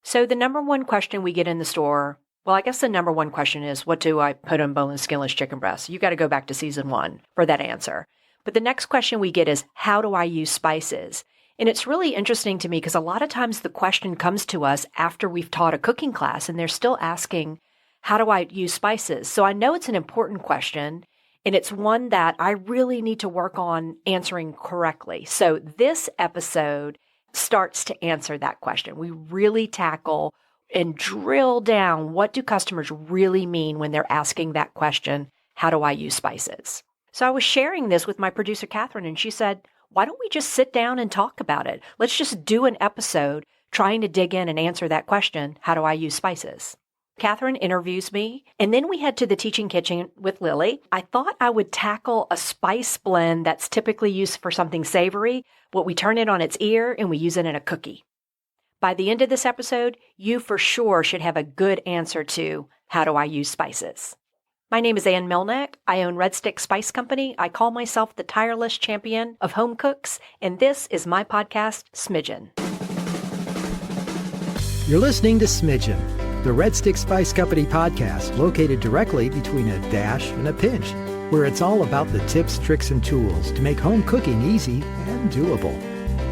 So the number one question we get in the store, well, I guess the number one question is, what do I put on boneless, skinless chicken breast? You got to go back to season 1 for that answer. But the next question we get is, how do I use spices? And it's really interesting to me because a lot of times the question comes to us after we've taught a cooking class and they're still asking, how do I use spices? So I know it's an important question and it's one that I really need to work on answering correctly. So this episode starts to answer that question. We really tackle and drill down, what do customers really mean when they're asking that question, how do I use spices? So I was sharing this with my producer, Catherine, and she said, why don't we just sit down and talk about it? Let's just do an episode trying to dig in and answer that question, how do I use spices? Catherine interviews me, and then we head to the teaching kitchen with Lily. I thought I would tackle a spice blend that's typically used for something savory, but we turn it on its ear and we use it in a cookie. By the end of this episode, you for sure should have a good answer to, how do I use spices? My name is Ann Milneck. I own Red Stick Spice Company. I call myself the tireless champion of home cooks, and this is my podcast, Smidgen. You're listening to Smidgen, the Red Stick Spice Company podcast located directly between a dash and a pinch, where it's all about the tips, tricks, and tools to make home cooking easy and doable.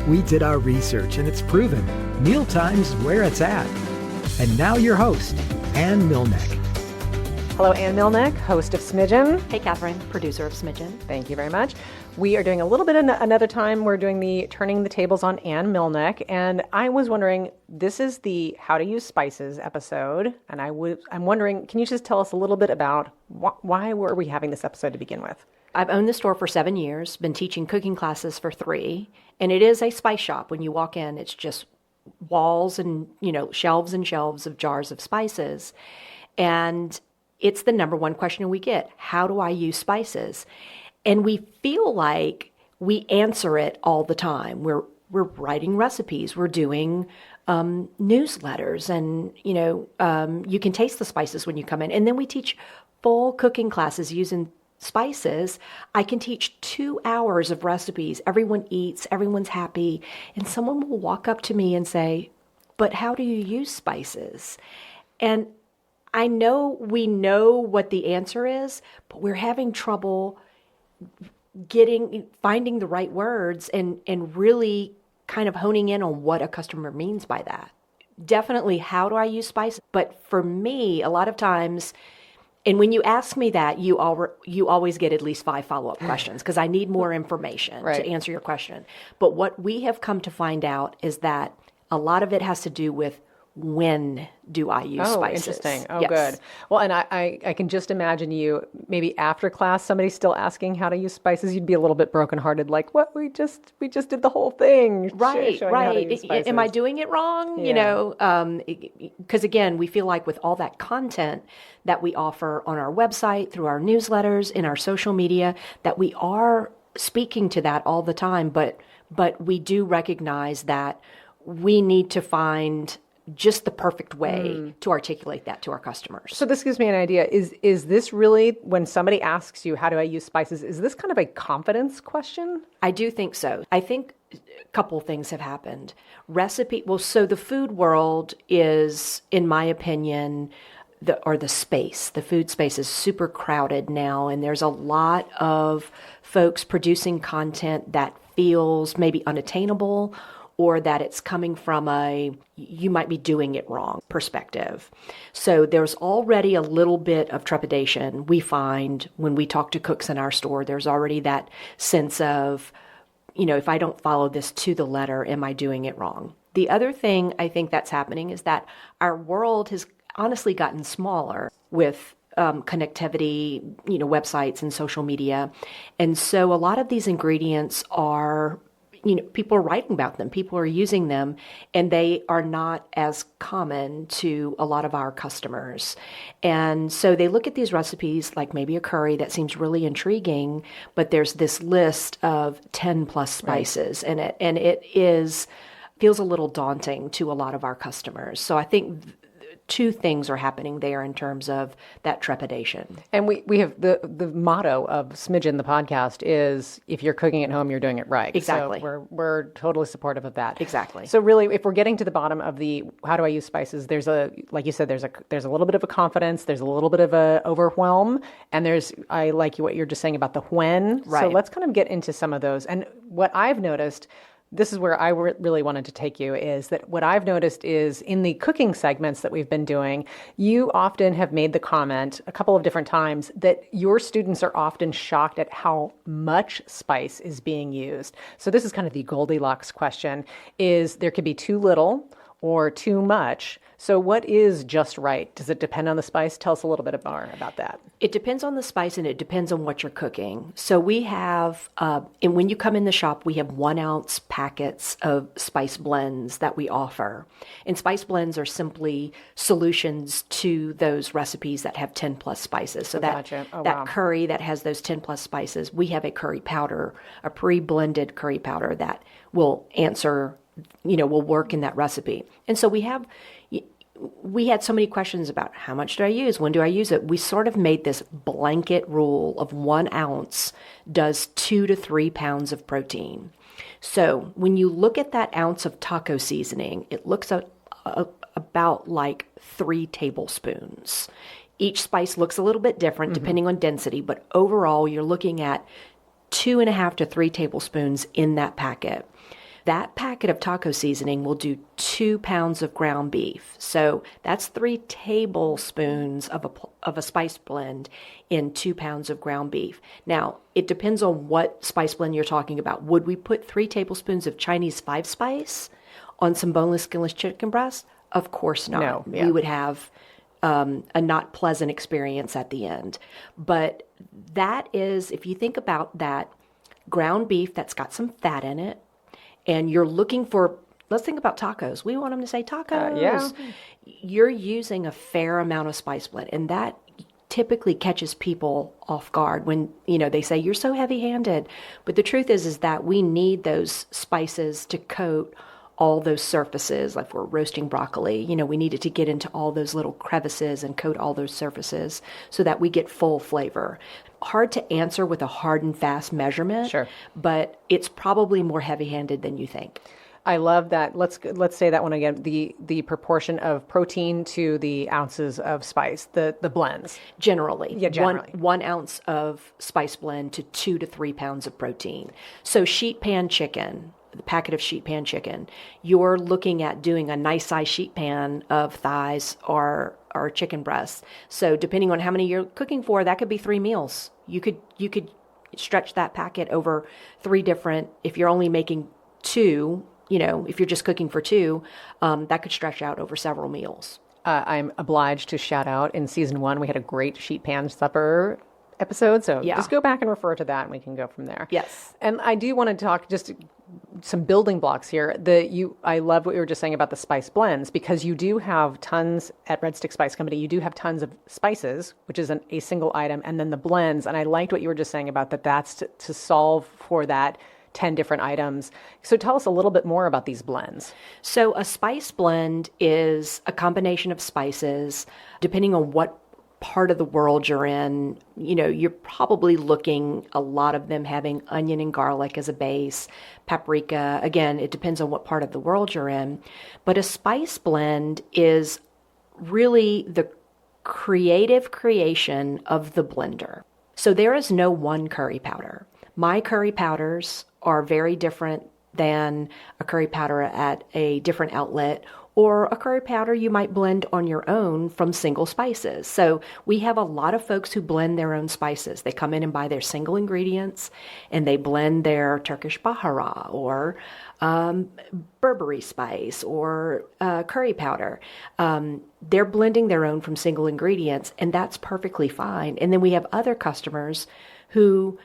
We did our research, and it's proven mealtime's where it's at. And now your host, Ann Milneck. Hello, Ann Milneck, host of Smidgen. Hey, Catherine, producer of Smidgen. Thank you very much. We are doing a little bit another time. We're doing the Turning the Tables on Ann Milneck. And I was wondering, this is the How to Use Spices episode. And I'm wondering, can you just tell us a little bit about why were we having this episode to begin with? I've owned the store for 7 years, been teaching cooking classes for 3. And it is a spice shop. When you walk in, it's just walls and, shelves and shelves of jars of spices. And it's the number one question we get. How do I use spices? And we feel like we answer it all the time. We're writing recipes. We're doing newsletters. And, you can taste the spices when you come in. And then we teach full cooking classes using spices. I can teach 2 hours of recipes. Everyone eats. Everyone's happy. And someone will walk up to me and say, but how do you use spices? And I know we know what the answer is, but we're having trouble finding the right words and really kind of honing in on what a customer means by that. Definitely, how do I use spice? But for me, a lot of times, and when you ask me that, you always get at least 5 follow-up questions because I need more information to answer your question. But what we have come to find out is that a lot of it has to do with, when do I use spices? Interesting. Oh, yes. Good. Well, and I can just imagine you, maybe after class, somebody still asking how to use spices, you'd be a little bit brokenhearted, like, what? We just did the whole thing. Right. Am I doing it wrong? Yeah. Because again, we feel like with all that content that we offer on our website, through our newsletters, in our social media, that we are speaking to that all the time. But we do recognize that we need to find just the perfect way to articulate that to our customers. So this gives me an idea. Is this really, when somebody asks you, how do I use spices, is this kind of a confidence question? I do think so. I think a couple things have happened. So the food world is, in my opinion, the food space is super crowded now, and there's a lot of folks producing content that feels maybe unattainable, or that it's coming from you might be doing it wrong perspective. So there's already a little bit of trepidation we find when we talk to cooks in our store. There's already that sense of, if I don't follow this to the letter, am I doing it wrong? The other thing I think that's happening is that our world has honestly gotten smaller with connectivity, websites and social media. And so a lot of these ingredients are, people are writing about them, people are using them, and they are not as common to a lot of our customers. And so they look at these recipes, like maybe a curry that seems really intriguing, but there's this list of 10 plus spices in it, and it feels a little daunting to a lot of our customers. So I think two things are happening there in terms of that trepidation. And we have the motto of Smidgen, the podcast, is if you're cooking at home, you're doing it right. Exactly. So we're totally supportive of that. Exactly. So really, if we're getting to the bottom of the how do I use spices, like you said, there's a little bit of a confidence, there's a little bit of a overwhelm, and I like what you're just saying about the when. Right. So let's kind of get into some of those. And what I've noticed, this is where I really wanted to take you, is that what I've noticed is in the cooking segments that we've been doing, you often have made the comment a couple of different times that your students are often shocked at how much spice is being used. So this is kind of the Goldilocks question, is there could be too little or too much. So what is just right? Does it depend on the spice? Tell us a little bit more about that. It depends on the spice and it depends on what you're cooking. So we have, and when you come in the shop, we have 1 ounce packets of spice blends that we offer. And spice blends are simply solutions to those recipes that have 10 plus spices. So Gotcha. that curry that has those 10 plus spices, we have a curry powder, a pre-blended curry powder that will will work in that recipe. And so we had so many questions about how much do I use? When do I use it? We sort of made this blanket rule of 1 ounce does 2 to 3 pounds of protein. So when you look at that ounce of taco seasoning, it looks about like 3 tablespoons. Each spice looks a little bit different depending on density, but overall you're looking at 2.5 to 3 tablespoons in that packet. That packet of taco seasoning will do 2 pounds of ground beef. So that's 3 tablespoons of a spice blend in 2 pounds of ground beef. Now, it depends on what spice blend you're talking about. Would we put 3 tablespoons of Chinese 5-spice on some boneless, skinless chicken breast? Of course not. No, yeah. We would have a not pleasant experience at the end. But that is, if you think about that ground beef that's got some fat in it, and you're looking for, let's think about tacos. We want them to say tacos. Yeah. You're using a fair amount of spice blend, and that typically catches people off guard when, they say, you're so heavy-handed. But the truth is that we need those spices to coat all those surfaces. Like if we're roasting broccoli, we need it to get into all those little crevices and coat all those surfaces so that we get full flavor. Hard to answer with a hard and fast measurement, Sure. But it's probably more heavy-handed than you think. I love that. Let's say that one again. The proportion of protein to the ounces of spice, the blends. Generally. Yeah, generally. 1 ounce of spice blend to 2 to 3 pounds of protein. So sheet pan chicken, the packet of sheet pan chicken, you're looking at doing a nice size sheet pan of thighs or chicken breasts. So depending on how many you're cooking for, that could be 3 meals. You could stretch that packet over 3 different, if you're only making 2, if you're just cooking for 2, that could stretch out over several meals. I'm obliged to shout out, in season 1, we had a great sheet pan supper episode. So just go back and refer to that and we can go from there. Yes. And I do want to talk just some building blocks here. I love what you were just saying about the spice blends, because you do have tons at Red Stick Spice Company. You do have tons of spices, which is a single item, and then the blends. And I liked what you were just saying about that's to solve for that 10 different items. So tell us a little bit more about these blends. So a spice blend is a combination of spices, depending on what part of the world you're in. You're probably looking, a lot of them having onion and garlic as a base, paprika. Again, it depends on what part of the world you're in. But a spice blend is really the creative creation of the blender. So there is no one curry powder. My curry powders are very different than a curry powder at a different outlet, or a curry powder you might blend on your own from single spices. So we have a lot of folks who blend their own spices. They come in and buy their single ingredients, and they blend their Turkish bahara or Burberry spice or curry powder. They're blending their own from single ingredients, and that's perfectly fine. And then we have other customers who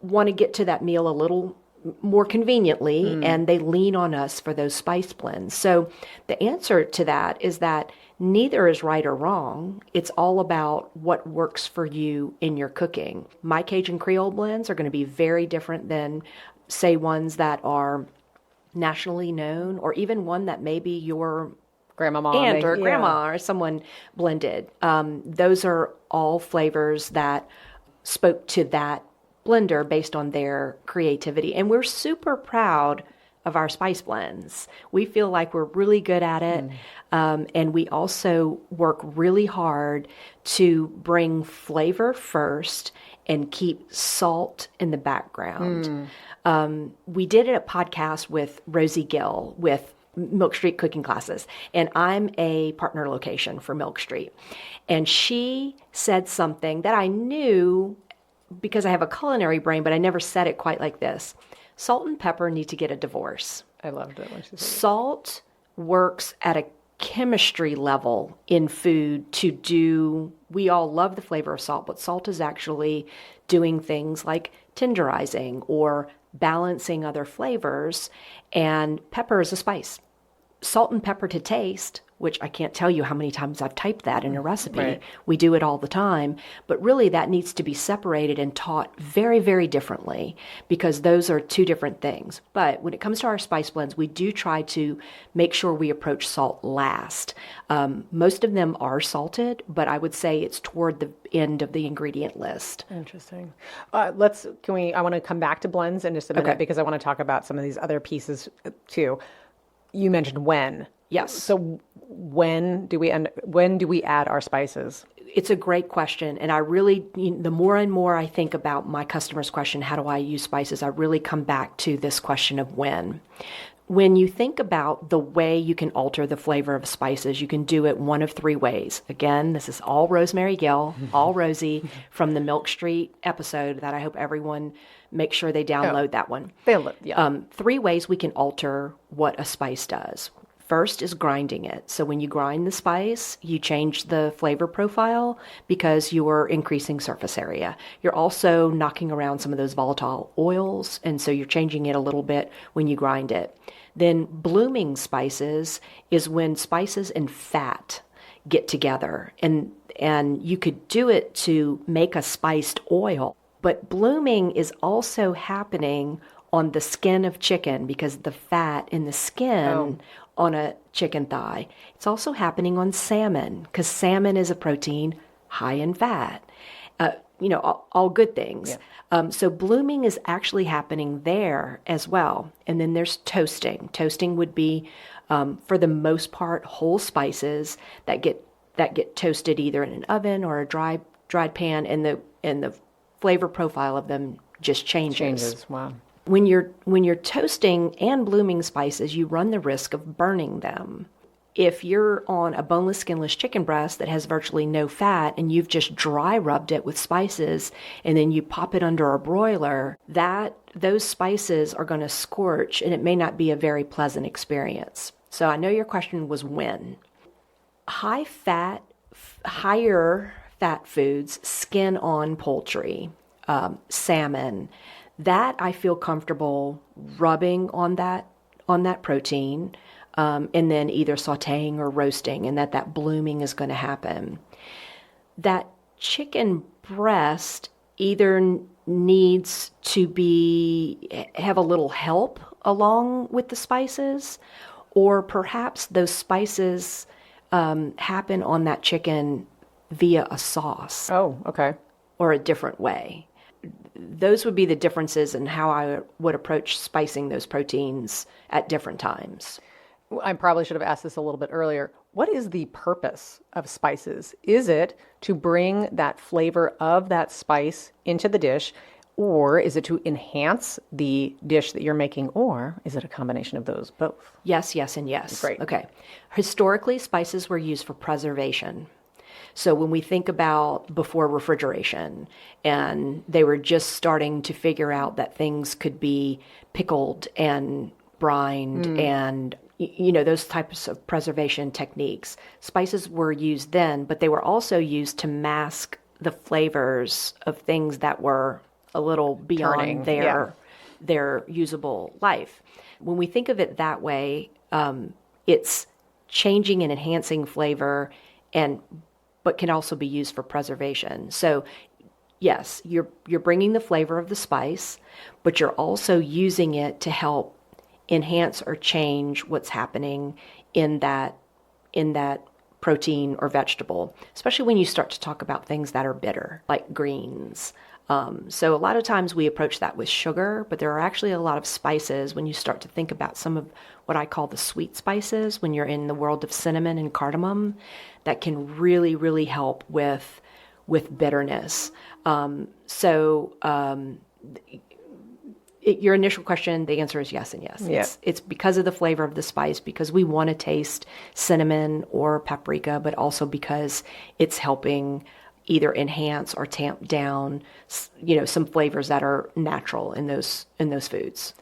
want to get to that meal a little more conveniently, and they lean on us for those spice blends. So the answer to that is that neither is right or wrong. It's all about what works for you in your cooking. My Cajun Creole blends are going to be very different than, say, ones that are nationally known, or even one that maybe your aunt or grandma or someone blended. Those are all flavors that spoke to that blender based on their creativity. And we're super proud of our spice blends. We feel like we're really good at it. And we also work really hard to bring flavor first and keep salt in the background. We did a podcast with Rosie Gill with Milk Street cooking classes, and I'm a partner location for Milk Street. And she said something that I knew because I have a culinary brain, but I never said it quite like this. Salt and pepper need to get a divorce. I loved it when she said Salt works at a chemistry level in food to do, we all love the flavor of salt, but salt is actually doing things like tenderizing or balancing other flavors, and pepper is a spice. Salt and pepper to taste, which I can't tell you how many times I've typed that in a recipe. Right. We do it all the time, but really that needs to be separated and taught very, very differently because those are two different things. But when it comes to our spice blends, we do try to make sure we approach salt last. Most of them are salted, but I would say it's toward the end of the ingredient list. Interesting. I want to come back to blends in just a minute because I want to talk about some of these other pieces too. You mentioned when. Yes. So when do we add our spices? It's a great question. And I really, the more and more I think about my customer's question, how do I use spices? I really come back to this question of when. When you think about the way you can alter the flavor of spices, you can do it one of three ways. Again, this is all Rosemary Gill, all Rosie from the Milk Street episode that I hope everyone make sure they download that one. Three ways we can alter what a spice does. First is grinding it. So when you grind the spice, you change the flavor profile because you are increasing surface area. You're also knocking around some of those volatile oils, and so you're changing it a little bit when you grind it. Then blooming spices is when spices and fat get together, and you could do it to make a spiced oil. But blooming is also happening on the skin of chicken because the fat in the skin on a chicken thigh. It's also happening on salmon because salmon is a protein high in fat. All good things. Yeah. So blooming is actually happening there as well. And then there's toasting. Toasting would be, for the most part, whole spices that get toasted either in an oven or a dried pan, and the flavor profile of them just changes. Wow. When you're toasting and blooming spices, you run the risk of burning them. If you're on a boneless, skinless chicken breast that has virtually no fat and you've just dry rubbed it with spices and then you pop it under a broiler, those spices are going to scorch and it may not be a very pleasant experience. So I know your question was when. Higher fat foods, skin on poultry, salmon, that I feel comfortable rubbing on that protein, and then either sautéing or roasting, and that blooming is going to happen. That chicken breast either needs to have a little help along with the spices, or perhaps those spices happen on that chicken via a sauce. Oh, okay. Or a different way. Those would be the differences in how I would approach spicing those proteins at different times. I probably should have asked this a little bit earlier. What is the purpose of spices? Is it to bring that flavor of that spice into the dish, or is it to enhance the dish that you're making, or is it a combination of those both? Yes, yes, and yes. Great. Okay. Historically, spices were used for preservation. So when we think about before refrigeration, and they were just starting to figure out that things could be pickled and brined and, those types of preservation techniques, spices were used then, but they were also used to mask the flavors of things that were a little beyond their usable life. When we think of it that way, it's changing and enhancing flavor but can also be used for preservation. So yes, you're bringing the flavor of the spice, but you're also using it to help enhance or change what's happening in that in that protein or vegetable, especially when you start to talk about things that are bitter, like greens. So a lot of times we approach that with sugar, but there are actually a lot of spices when you start to think about some of what I call the sweet spices, when you're in the world of cinnamon and cardamom, that can really, really help with bitterness. Your initial question, the answer is yes and yes. Yeah. It's because of the flavor of the spice, because we want to taste cinnamon or paprika, but also because it's helping either enhance or tamp down, some flavors that are natural in those foods.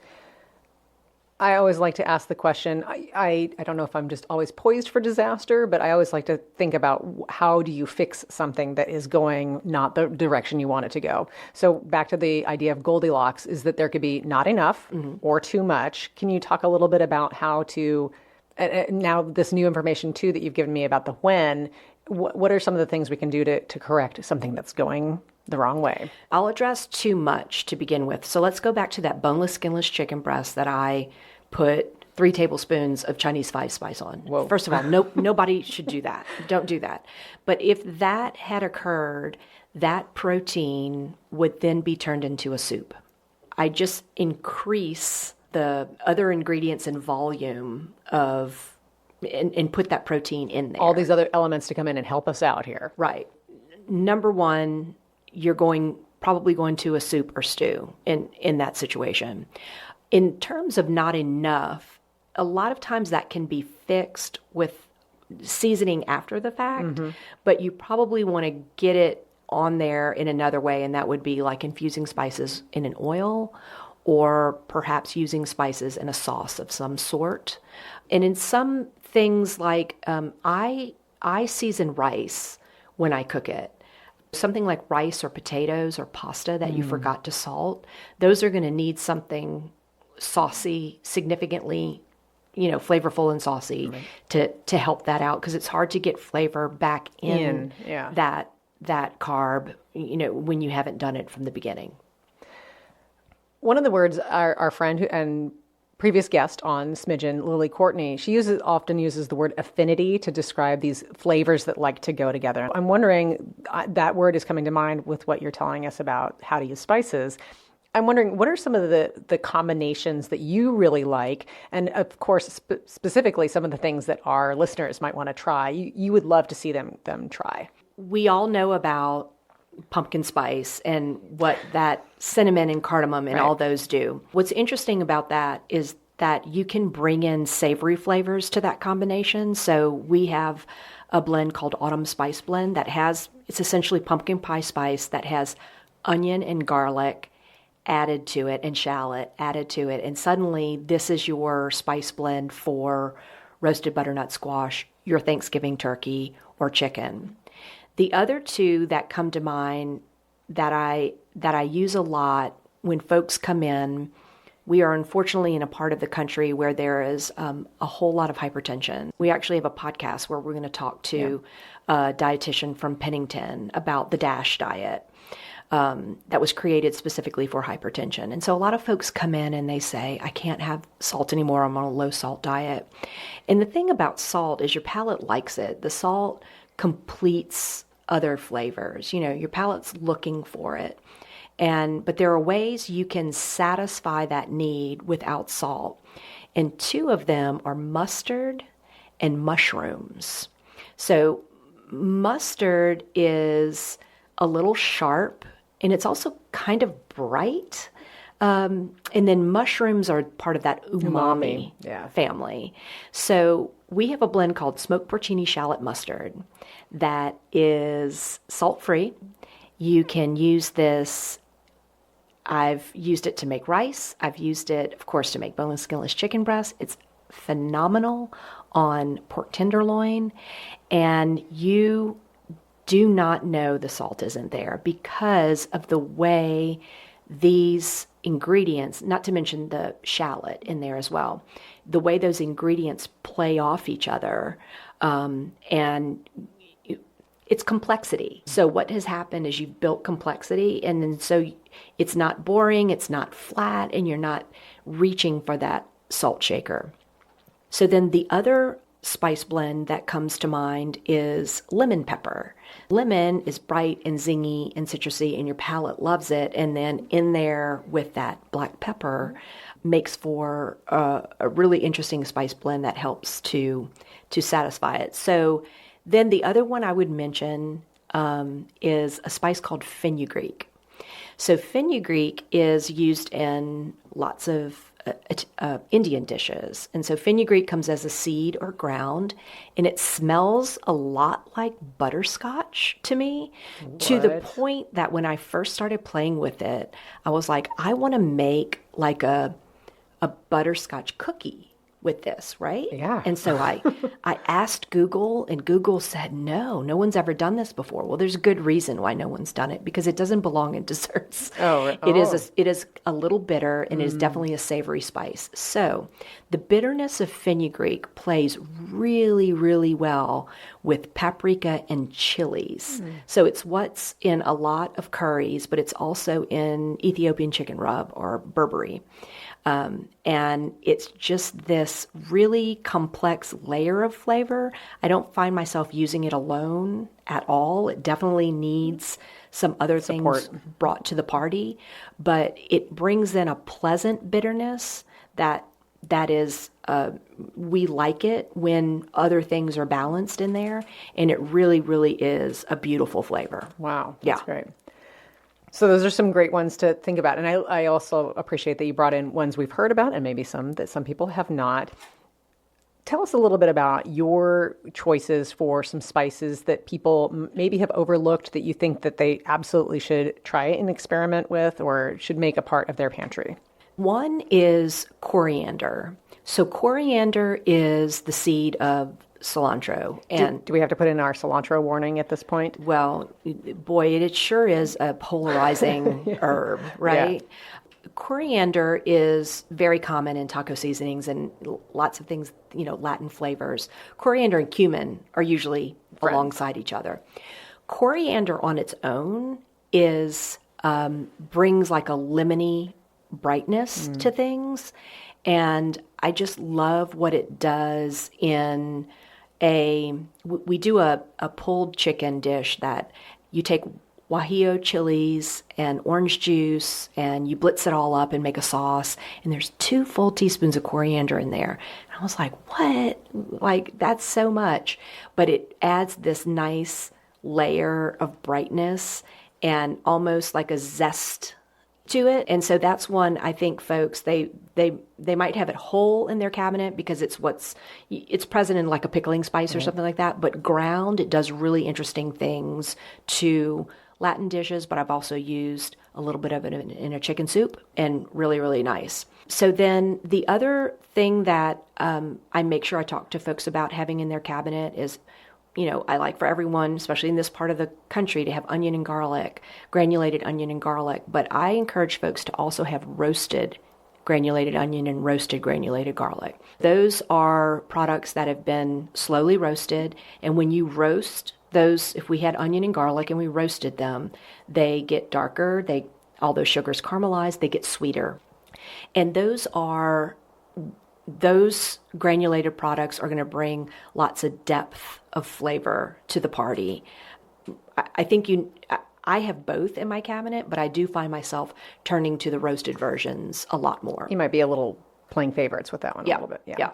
I always like to ask the question, I don't know if I'm just always poised for disaster, but I always like to think about how do you fix something that is going not the direction you want it to go. So back to the idea of Goldilocks is that there could be not enough or too much. Can you talk a little bit about how to, now this new information too that you've given me about the when, what are some of the things we can do to correct something that's going the wrong way? I'll address too much to begin with. So let's go back to that boneless, skinless chicken breast that I put 3 tablespoons of Chinese 5-spice on. Whoa. First of all, nobody should do that. Don't do that. But if that had occurred, that protein would then be turned into a soup. I just increase the other ingredients in volume of and put that protein in there. All these other elements to come in and help us out here. Right. Number one, you're probably going to a soup or stew in that situation. In terms of not enough, a lot of times that can be fixed with seasoning after the fact, but you probably want to get it on there in another way, and that would be like infusing spices in an oil or perhaps using spices in a sauce of some sort. And in some things like I season rice when I cook it. Something like rice or potatoes or pasta that you forgot to salt, those are going to need something saucy, significantly, flavorful and saucy to help that out, because it's hard to get flavor back in that carb, when you haven't done it from the beginning. One of the words our friend and previous guest on Smidgen, Lily Courtney, she often uses the word affinity to describe these flavors that like to go together. I'm wondering, that word is coming to mind with what you're telling us about how to use spices. I'm wondering, what are some of the combinations that you really like? And of course, specifically some of the things that our listeners might want to try. You would love to see them try. We all know about pumpkin spice and what that cinnamon and cardamom and all those do. What's interesting about that is that you can bring in savory flavors to that combination. So we have a blend called Autumn Spice Blend it's essentially pumpkin pie spice that has onion and garlic added to it and shallot added to it. And suddenly this is your spice blend for roasted butternut squash, your Thanksgiving turkey, or chicken. The other two that come to mind that I use a lot when folks come in, we are unfortunately in a part of the country where there is a whole lot of hypertension. We actually have a podcast where we're going to talk to a dietitian from Pennington about the DASH diet that was created specifically for hypertension. And so a lot of folks come in and they say, I can't have salt anymore. I'm on a low salt diet. And the thing about salt is your palate likes it. The salt completes other flavors. Your palate's looking for it. But there are ways you can satisfy that need without salt. And 2 of them are mustard and mushrooms. So mustard is a little sharp and it's also kind of bright. And then mushrooms are part of that umami family. So we have a blend called smoked porcini shallot mustard that is salt-free. You can use this. I've used it to make rice. I've used it, of course, to make boneless, skinless chicken breast. It's phenomenal on pork tenderloin. And you do not know the salt isn't there because of the way these ingredients, not to mention the shallot in there as well, the way those ingredients play off each other, and it's complexity. So what has happened is you've built complexity, and then so it's not boring, it's not flat, and you're not reaching for that salt shaker. So then the other spice blend that comes to mind is lemon pepper. Lemon is bright and zingy and citrusy, and your palate loves it. And then in there with that black pepper makes for a really interesting spice blend that helps to satisfy it. So then the other one I would mention is a spice called fenugreek. So fenugreek is used in lots of Indian dishes. And so fenugreek comes as a seed or ground, and it smells a lot like butterscotch to me, to the point that when I first started playing with it, I was like, I want to make like a butterscotch cookie with this, right? Yeah. And so I asked Google, and Google said, no one's ever done this before. Well, there's a good reason why no one's done it, because it doesn't belong in desserts. It is a little bitter, and it is definitely a savory spice. So the bitterness of fenugreek plays really, really well with paprika and chilies. So it's what's in a lot of curries, but it's also in Ethiopian chicken rub or berbere. And it's just this really complex layer of flavor. I don't find myself using it alone at all. It definitely needs some other things brought to the party, but it brings in a pleasant bitterness that is, we like it when other things are balanced in there, and it really, really is a beautiful flavor. Wow. That's great. So those are some great ones to think about. And I also appreciate that you brought in ones we've heard about and maybe some that some people have not. Tell us a little bit about your choices for some spices that people maybe have overlooked that you think that they absolutely should try and experiment with or should make a part of their pantry. One is coriander. So coriander is the seed of cilantro. And do we have to put in our cilantro warning at this point? Well, boy, it sure is a polarizing herb, right? Yeah. Coriander is very common in taco seasonings and lots of things, Latin flavors. Coriander and cumin are usually alongside each other. Coriander on its own brings like a lemony brightness to things. And I just love what it does in we do a pulled chicken dish that you take guajillo chilies and orange juice and you blitz it all up and make a sauce. And there's 2 full teaspoons of coriander in there. And I was like, what? Like, that's so much. But it adds this nice layer of brightness and almost like a zest to it. And so that's one I think folks, they might have it whole in their cabinet because it's present in like a pickling spice or something like that, but ground, it does really interesting things to Latin dishes, but I've also used a little bit of it in a chicken soup and really, really nice. So then the other thing that I make sure I talk to folks about having in their cabinet is, I like for everyone, especially in this part of the country, to have onion and garlic, granulated onion and garlic. But I encourage folks to also have roasted granulated onion and roasted granulated garlic. Those are products that have been slowly roasted. And when you roast those, if we had onion and garlic and we roasted them, they get darker. Although sugar's caramelized, they get sweeter. And those granulated products are going to bring lots of depth of flavor to the party. I think I have both in my cabinet, but I do find myself turning to the roasted versions a lot more. You might be a little playing favorites with that one a little bit. Yeah.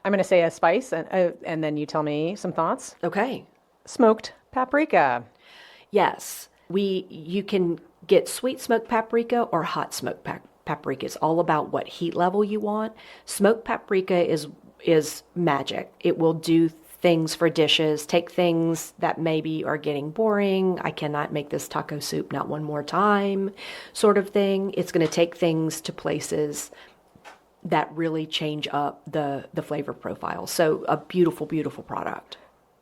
I'm going to say a spice, and then you tell me some thoughts. Okay. Smoked paprika. Yes. You can get sweet smoked paprika or hot smoked paprika. It's all about what heat level you want. Smoked paprika is magic. It will do things for dishes, take things that maybe are getting boring. I cannot make this taco soup not one more time sort of thing. It's going to take things to places that really change up the flavor profile. So a beautiful, beautiful product.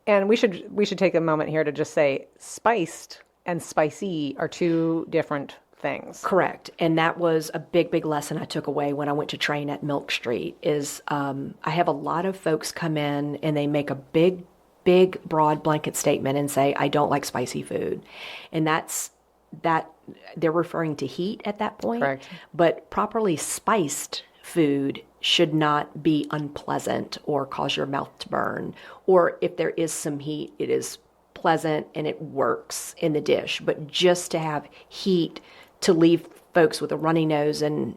And we should take a moment here to just say spiced and spicy are 2 different things. Correct. And that was a big, big lesson I took away when I went to train at Milk Street is I have a lot of folks come in and they make a big, big, broad blanket statement and say, I don't like spicy food. And that they're referring to heat at that point. Correct. But properly spiced food should not be unpleasant or cause your mouth to burn. Or if there is some heat, it is pleasant and it works in the dish. But just to have heat to leave folks with a runny nose and,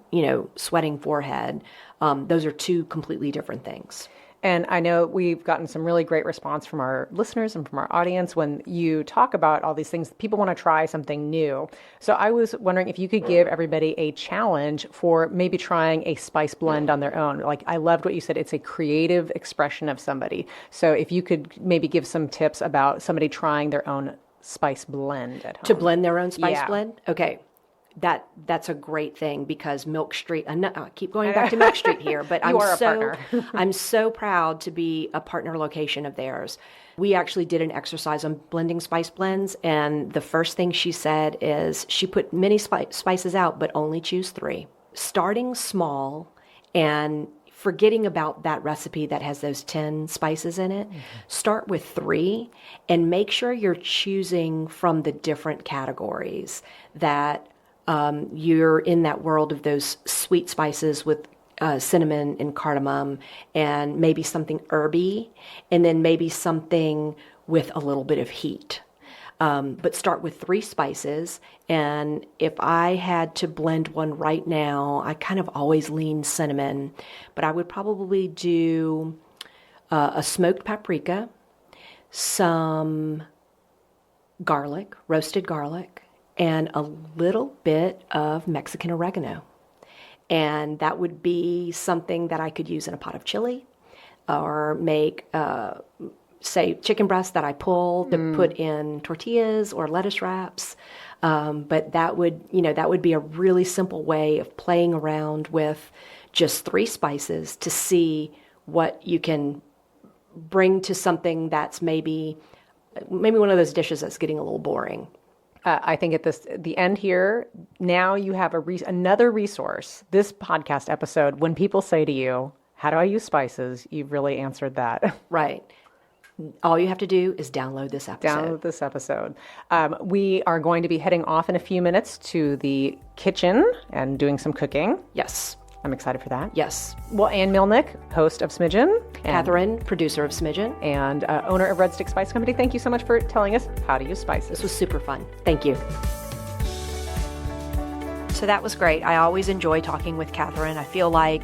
sweating forehead, those are two completely different things. And I know we've gotten some really great response from our listeners and from our audience when you talk about all these things. People want to try something new. So I was wondering if you could give everybody a challenge for maybe trying a spice blend on their own. Like, I loved what you said. It's a creative expression of somebody. So if you could maybe give some tips about somebody trying their own spice blend at home. To blend their own spice blend? Okay. That's a great thing, because Milk Street, I keep going back to Milk Street here, but I'm so proud to be a partner location of theirs. We actually did an exercise on blending spice blends, and the first thing she said is she put many spices out, but only choose 3. Starting small and forgetting about that recipe that has those 10 spices in it, start with 3 and make sure you're choosing from the different categories that you're in that world of those sweet spices with cinnamon and cardamom, and maybe something herby, and then maybe something with a little bit of heat. But start with 3 spices. And if I had to blend one right now, I kind of always lean cinnamon, but I would probably do a smoked paprika, some garlic, roasted garlic, and a little bit of Mexican oregano. And that would be something that I could use in a pot of chili, or make, say, chicken breast that I pull to put in tortillas or lettuce wraps. But that would be a really simple way of playing around with just 3 spices to see what you can bring to something that's maybe one of those dishes that's getting a little boring. I think at the end here, now you have another resource. This podcast episode, when people say to you, how do I use spices? You've really answered that. Right. All you have to do is download this episode. We are going to be heading off in a few minutes to the kitchen and doing some cooking. Yes. I'm excited for that. Yes. Well, Ann Milneck, host of Smidgen. Catherine, producer of Smidgen. And owner of Red Stick Spice Company. Thank you so much for telling us how to use spices. This was super fun. Thank you. So that was great. I always enjoy talking with Catherine. I feel like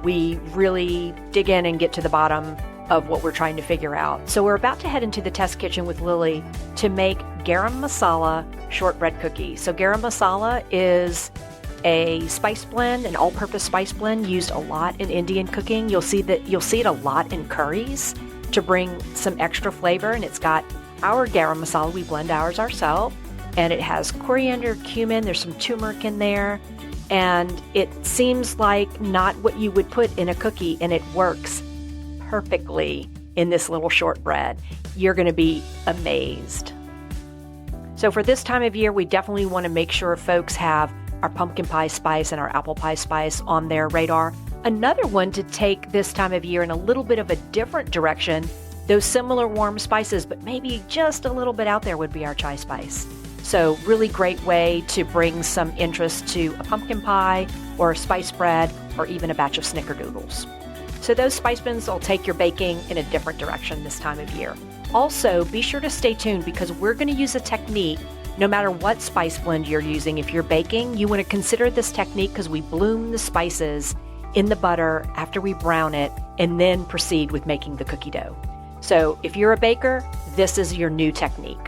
we really dig in and get to the bottom of what we're trying to figure out. So we're about to head into the test kitchen with Lily to make garam masala shortbread cookie. So garam masala is a spice blend, an all-purpose spice blend used a lot in Indian cooking. You'll see it a lot in curries to bring some extra flavor. And it's got our garam masala. We blend ours ourselves, and it has coriander, cumin. There's some turmeric in there, and it seems like not what you would put in a cookie, and it works perfectly in this little shortbread. You're going to be amazed. So for this time of year, we definitely want to make sure folks have our pumpkin pie spice and our apple pie spice on their radar. Another one to take this time of year in a little bit of a different direction, those similar warm spices, but maybe just a little bit out there, would be our chai spice. So really great way to bring some interest to a pumpkin pie or a spice bread or even a batch of snickerdoodles. So those spice blends will take your baking in a different direction this time of year. Also, be sure to stay tuned, because we're going to use a technique. No matter what spice blend you're using, if you're baking, you want to consider this technique, because we bloom the spices in the butter after we brown it and then proceed with making the cookie dough. So if you're a baker, this is your new technique.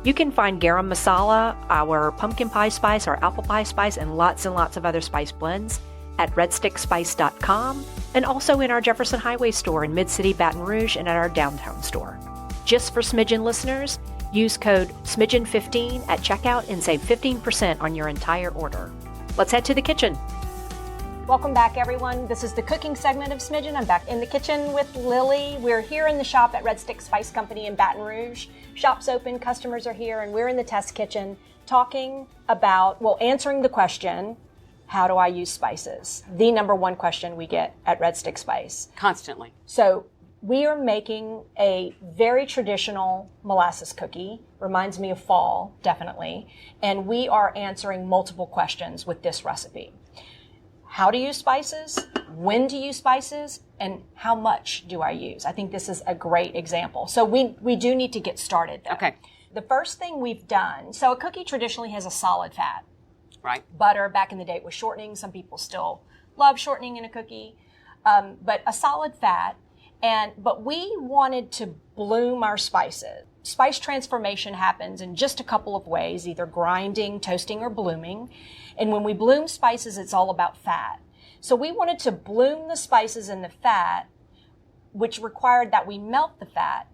You can find garam masala, our pumpkin pie spice, our apple pie spice, and lots of other spice blends at redstickspice.com, and also in our Jefferson Highway store in Mid-City, Baton Rouge, and at our downtown store. Just for Smidgen listeners, use code SMIDGEN15 at checkout and save 15% on your entire order. Let's head to the kitchen. Welcome back, everyone. This is the cooking segment of Smidgen. I'm back in the kitchen with Lily. We're here in the shop at Red Stick Spice Company in Baton Rouge. Shop's open, customers are here, and we're in the test kitchen talking about, answering the question, how do I use spices? The number one question we get at Red Stick Spice. Constantly. So we are making a very traditional molasses cookie. Reminds me of fall, definitely. And we are answering multiple questions with this recipe. how to use spices, when to use spices, and how much do I use. I think this is a great example. So we do need to get started, though. Okay. The first thing we've done, so a cookie traditionally has a solid fat. Right. Butter, back in the day, it was shortening. Some people still love shortening in a cookie. But a solid fat. But we wanted to bloom our spices. Spice transformation happens in just a couple of ways, either grinding, toasting, or blooming. And when we bloom spices, it's all about fat. So we wanted to bloom the spices in the fat, which required that we melt the fat,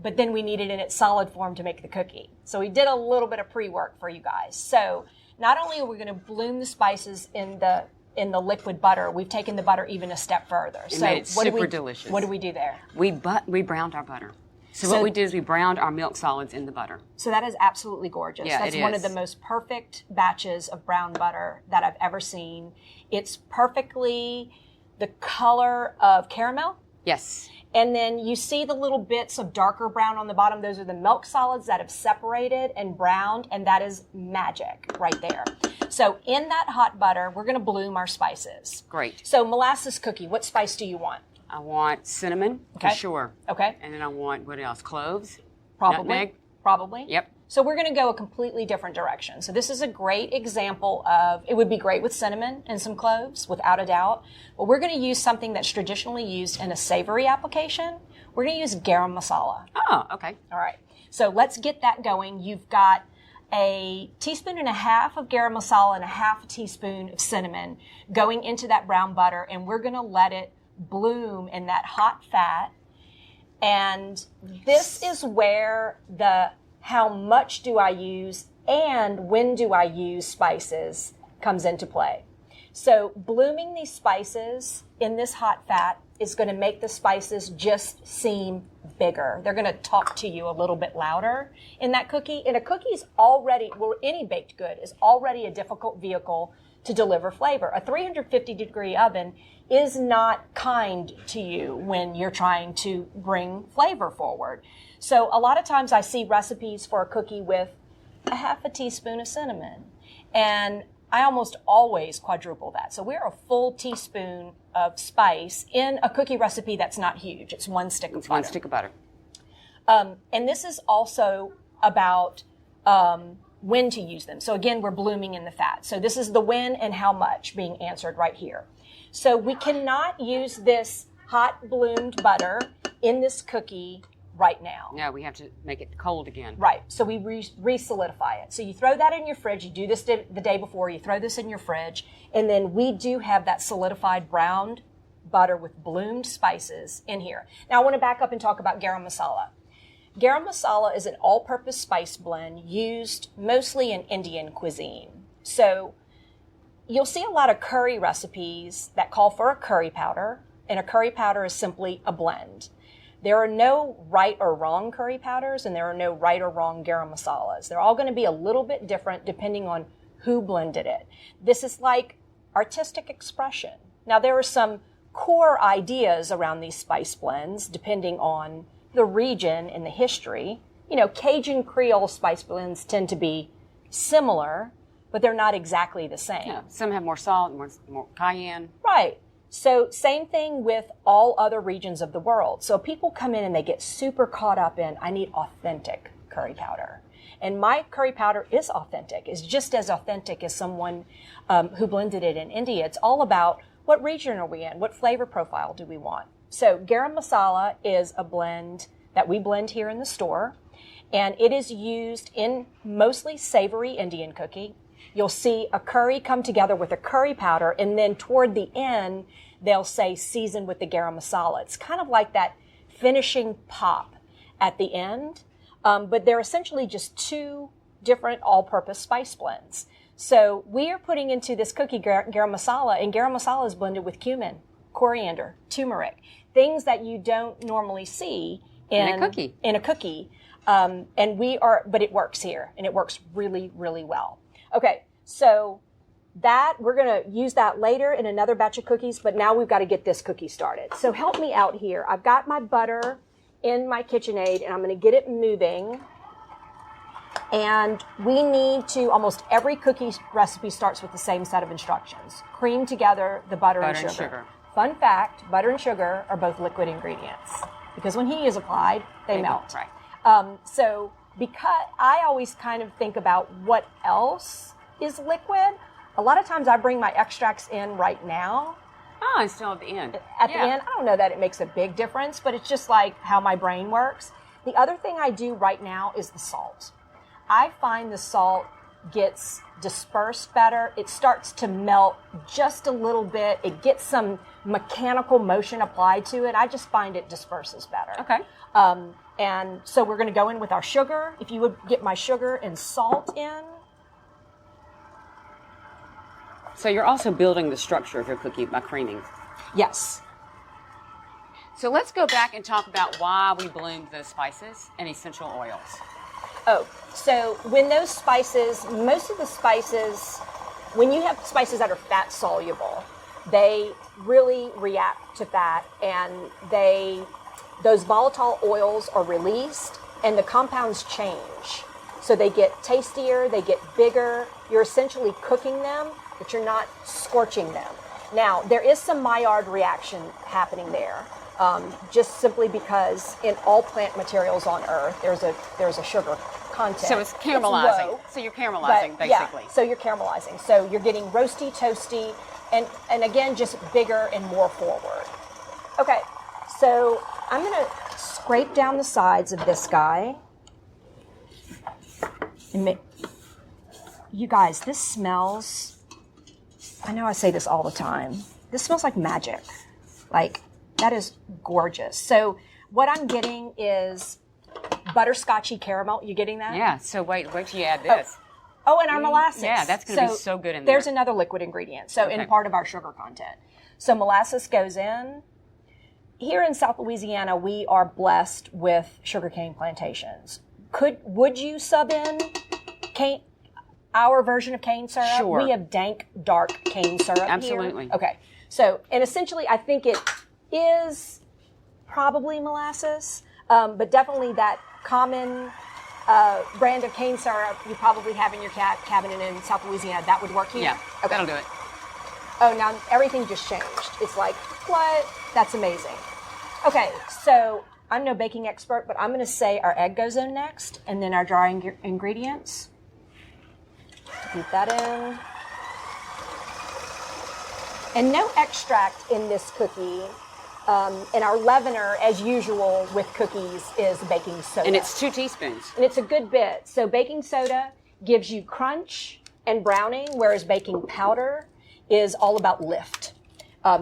but then we needed it in its solid form to make the cookie. So we did a little bit of pre-work for you guys. So not only are we going to bloom the spices in the liquid butter, we've taken the butter even a step further. So made it super delicious. What do we do there? We browned our butter. So what we did is we browned our milk solids in the butter. So that is absolutely gorgeous. Yeah, That's one of the most perfect batches of brown butter that I've ever seen. It's perfectly the color of caramel. Yes. And then you see the little bits of darker brown on the bottom. Those are the milk solids that have separated and browned, and that is magic right there. So in that hot butter, we're going to bloom our spices. Great. So molasses cookie, what spice do you want? I want cinnamon, for sure. Okay. And then I want, what else? Cloves? Probably. Nutmeg? Probably. Yep. So we're going to go a completely different direction. So this is a great example of, it would be great with cinnamon and some cloves, without a doubt. But we're going to use something that's traditionally used in a savory application. We're going to use garam masala. Oh, okay. All right. So let's get that going. You've got a teaspoon and a half of garam masala and a half a teaspoon of cinnamon going into that brown butter, and we're going to let it bloom in that hot fat. And this is where the how much do I use and when do I use spices comes into play. So blooming these spices in this hot fat is going to make the spices just seem bigger. They're going to talk to you a little bit louder in that cookie. And a cookie is already, well, any baked good is already a difficult vehicle to deliver flavor. A 350-degree oven is not kind to you when you're trying to bring flavor forward. So a lot of times I see recipes for a cookie with a half a teaspoon of cinnamon, and I almost always quadruple that. So we're a full teaspoon of spice in a cookie recipe that's not huge. It's one stick of butter. One stick of butter. And this is also about when to use them. So again, we're blooming in the fat. So this is the when and how much being answered right here. So we cannot use this hot bloomed butter in this cookie right now. No, we have to make it cold again. Right. So we re-solidify it. So you throw that in your fridge. You do this the day before. You throw this in your fridge. And then we do have that solidified browned butter with bloomed spices in here. Now I want to back up and talk about garam masala. Garam masala is an all-purpose spice blend used mostly in Indian cuisine. So you'll see a lot of curry recipes that call for a curry powder, and a curry powder is simply a blend. There are no right or wrong curry powders, and there are no right or wrong garam masalas. They're all going to be a little bit different depending on who blended it. This is like artistic expression. Now, there are some core ideas around these spice blends depending on the region and the history. You know, Cajun Creole spice blends tend to be similar, but they're not exactly the same. Yeah, some have more salt, more cayenne. Right. So same thing with all other regions of the world. So people come in and they get super caught up in, I need authentic curry powder. And my curry powder is authentic. It's just as authentic as someone who blended it in India. It's all about what region are we in? What flavor profile do we want? So garam masala is a blend that we blend here in the store. And it is used in mostly savory Indian cooking. You'll see a curry come together with a curry powder, and then toward the end, they'll say season with the garam masala. It's kind of like that finishing pop at the end, but they're essentially just two different all-purpose spice blends. So we are putting into this cookie garam masala, and garam masala is blended with cumin, coriander, turmeric, things that you don't normally see in a cookie. But it works here, and it works really, really well. Okay, so that we're going to use that later in another batch of cookies, but now we've got to get this cookie started. So help me out here. I've got my butter in my KitchenAid, and I'm going to get it moving. And we need to, almost every cookie recipe starts with the same set of instructions. Cream together the butter and sugar. Fun fact, butter and sugar are both liquid ingredients because when heat is applied, they melt. Right. So because I always kind of think about what else is liquid, a lot of times I bring my extracts in right now. Oh, and still at the end. At the end, I don't know that it makes a big difference, but it's just like how my brain works. The other thing I do right now is the salt. I find the salt gets dispersed better. It starts to melt just a little bit. It gets some mechanical motion applied to it. I just find it disperses better. Okay. And so we're going to go in with our sugar. If you would get my sugar and salt in. So you're also building the structure of your cookie by creaming. Yes. So let's go back and talk about why we blend those spices and essential oils. Oh, so when those spices, most of the spices, when you have spices that are fat soluble, they really react to fat, and those volatile oils are released and the compounds change. So they get tastier, they get bigger. You're essentially cooking them, but you're not scorching them. Now, there is some Maillard reaction happening there, just simply because in all plant materials on Earth, there's a sugar content. So it's caramelizing. Low, so you're caramelizing, basically. Yeah, so you're caramelizing. So you're getting roasty, toasty, and again, just bigger and more forward. Okay, so I'm going to scrape down the sides of this guy. And you guys, this smells, I know I say this all the time, this smells like magic. Like, that is gorgeous. So what I'm getting is butterscotchy caramel. You getting that? Yeah, so wait till you add this. Oh, and our molasses. Yeah, that's going to be so good in there. There's another liquid ingredient, so in part of our sugar content. So molasses goes in. Here in South Louisiana, we are blessed with sugarcane plantations. Would you sub in our version of cane syrup? Sure. We have dank, dark cane syrup Absolutely. here. Okay. So, and essentially, I think it is probably molasses, but definitely that common brand of cane syrup you probably have in your cabinet in South Louisiana, that would work here? Yeah, okay. That'll do it. Oh, now everything just changed. It's like, what? That's amazing. Okay, so I'm no baking expert, but I'm going to say our egg goes in next, and then our dry ingredients. Keep that in. And no extract in this cookie. And our leavener, as usual with cookies, is baking soda. And it's 2 teaspoons. And it's a good bit. So baking soda gives you crunch and browning, whereas baking powder is all about lift.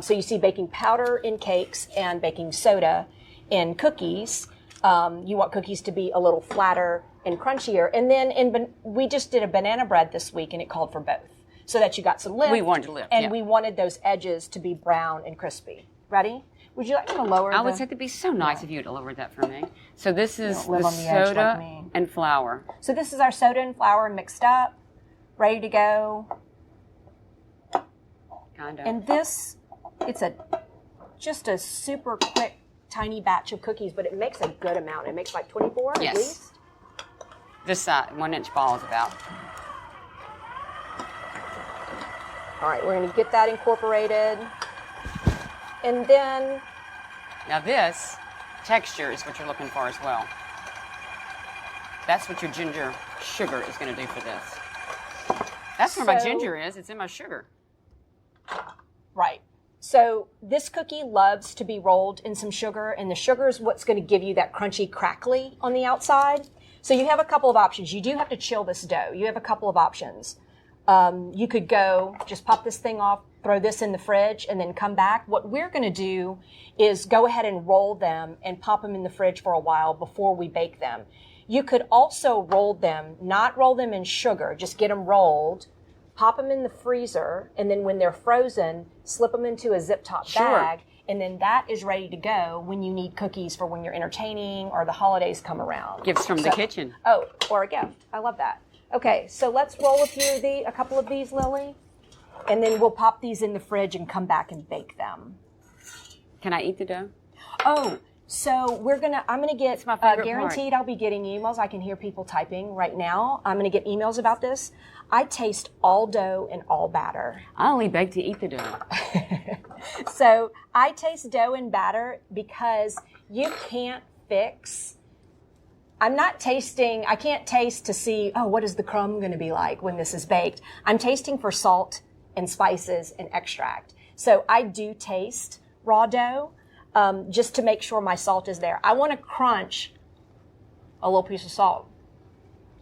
So you see baking powder in cakes and baking soda in cookies. You want cookies to be a little flatter and crunchier. And then we just did a banana bread this week, and it called for both, so that you got some lift. We wanted to lift, and we wanted those edges to be brown and crispy. Ready? Would you like me to lower I would say it'd be so nice if you had lowered that for me. So this is the live on the edge soda like me. and flour. So this is our soda and flour mixed up, ready to go. Kind of. And this, it's just a super quick, tiny batch of cookies, but it makes a good amount. It makes like 24 Yes. at least. This 1-inch ball is about. All right, we're going to get that incorporated. And then... Now this texture is what you're looking for as well. That's what your ginger sugar is going to do for this. That's where my ginger is. It's in my sugar. Right. So this cookie loves to be rolled in some sugar, and the sugar is what's going to give you that crunchy, crackly on the outside. So you have a couple of options. You do have to chill this dough. You have a couple of options. You could just pop this thing off, throw this in the fridge, and then come back. What we're going to do is go ahead and roll them and pop them in the fridge for a while before we bake them. You could also roll them, not roll them in sugar, just get them rolled, pop them in the freezer, and then when they're frozen, slip them into a zip-top bag, and then that is ready to go when you need cookies for when you're entertaining or the holidays come around. Gifts from the kitchen. Oh, or a gift. I love that. Okay, so let's roll a couple of these, Lily, and then we'll pop these in the fridge and come back and bake them. Can I eat the dough? Oh, So I'm gonna get, my favorite guaranteed I'll be getting emails. I can hear people typing right now. I'm gonna get emails about this. I taste all dough and all batter. I only bake to eat the dough. So I taste dough and batter because you can't fix. I can't taste to see, what is the crumb going to be like when this is baked. I'm tasting for salt and spices and extract. So I do taste raw dough just to make sure my salt is there. I want to crunch a little piece of salt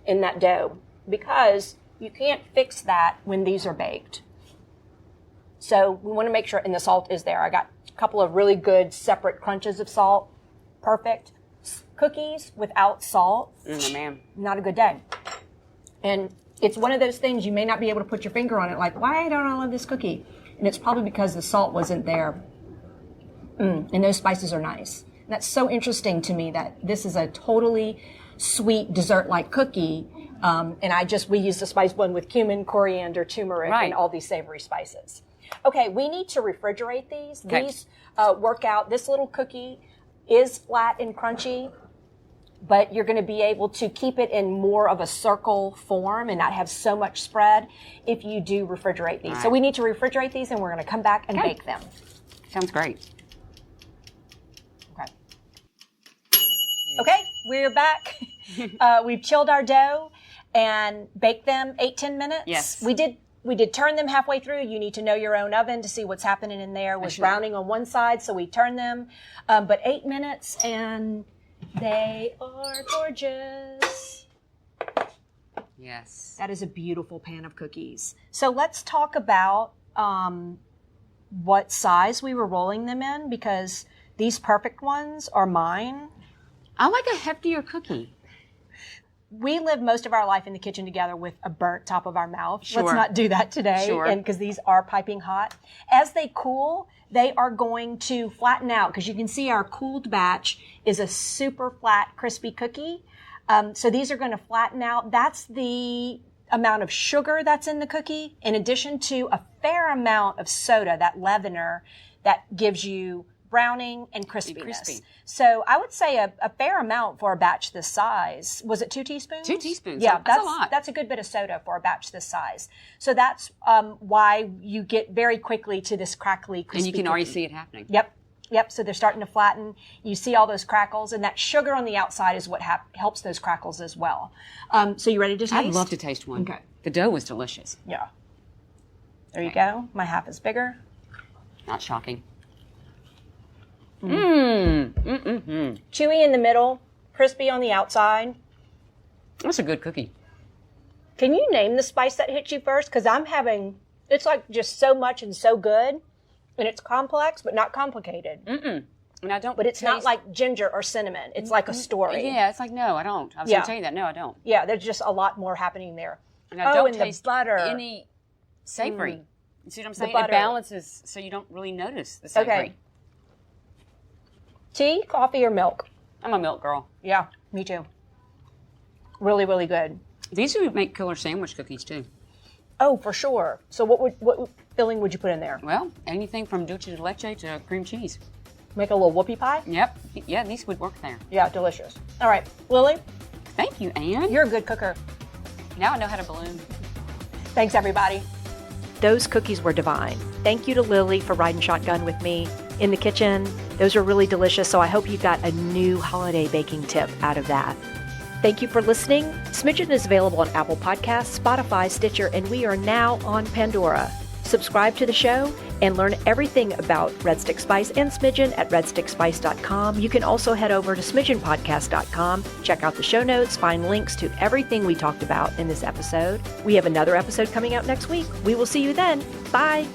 in that dough because you can't fix that when these are baked. So we want to make sure, and the salt is there. I got a couple of really good separate crunches of salt. Perfect. Cookies without salt, ma'am. Not a good day. And it's one of those things you may not be able to put your finger on it, like, why don't I love this cookie? And it's probably because the salt wasn't there. And those spices are nice. And that's so interesting to me that this is a totally sweet dessert-like cookie. And we use the spice blend with cumin, coriander, turmeric, and all these savory spices. Okay, we need to refrigerate these. Okay. These work out. This little cookie is flat and crunchy, but you're going to be able to keep it in more of a circle form and not have so much spread if you do refrigerate these. Right. So we need to refrigerate these, and we're going to come back and bake them. Sounds great. Okay. Okay, we're back. We've chilled our dough and baked them 8-10 minutes. Yes. We did turn them halfway through. You need to know your own oven to see what's happening in there. Was browning on one side, so we turned them. But 8 minutes, and they are gorgeous. Yes. That is a beautiful pan of cookies. So let's talk about what size we were rolling them in, because these perfect ones are mine. I like a heftier cookie. We live most of our life in the kitchen together with a burnt top of our mouth. Sure. Let's not do that today. Sure. And because these are piping hot. As they cool, they are going to flatten out, because you can see our cooled batch is a super flat, crispy cookie. So these are going to flatten out. That's the amount of sugar that's in the cookie, in addition to a fair amount of soda, that leavener that gives you browning and crispiness. Crispy. So I would say a fair amount for a batch this size. Was it 2 teaspoons? 2 teaspoons. Yeah, that's a lot. That's a good bit of soda for a batch this size. So that's why you get very quickly to this crackly, crispy And you can already cookie. see it happening. Yep. So they're starting to flatten. You see all those crackles, and that sugar on the outside is what helps those crackles as well. So you ready to taste? I'd love to taste one. Okay. The dough was delicious. Yeah. There you go. My half is bigger. Not shocking. Chewy in the middle, crispy on the outside. That's a good cookie. Can you name the spice that hit you first? Because it's like just so much and so good, and it's complex but not complicated. And I don't. But it's not like ginger or cinnamon. It's like a story. Yeah, it's like, no, I don't. I was going to tell you that. No, I don't. Yeah, there's just a lot more happening there. And I don't and taste the butter. any savory. You see what I'm saying? butter. It balances so you don't really notice the savory. Okay. Tea, coffee, or milk? I'm a milk girl. Yeah, me too. Really, really good. These would make killer sandwich cookies too. Oh, for sure. So what filling would you put in there? Well, anything from dulce de leche to cream cheese. Make a little whoopie pie? Yep. Yeah, these would work there. Yeah, delicious. All right, Lily, Thank you, Anne. you're a good cooker. Now I know how to balloon. Thanks, everybody. Those cookies were divine. Thank you to Lily for riding shotgun with me in the kitchen. Those are really delicious, so I hope you got a new holiday baking tip out of that. Thank you for listening. Smidgen is available on Apple Podcasts, Spotify, Stitcher, and we are now on Pandora. Subscribe to the show and learn everything about Red Stick Spice and Smidgen at redstickspice.com. You can also head over to smidgenpodcast.com, check out the show notes, find links to everything we talked about in this episode. We have another episode coming out next week. We will see you then. Bye.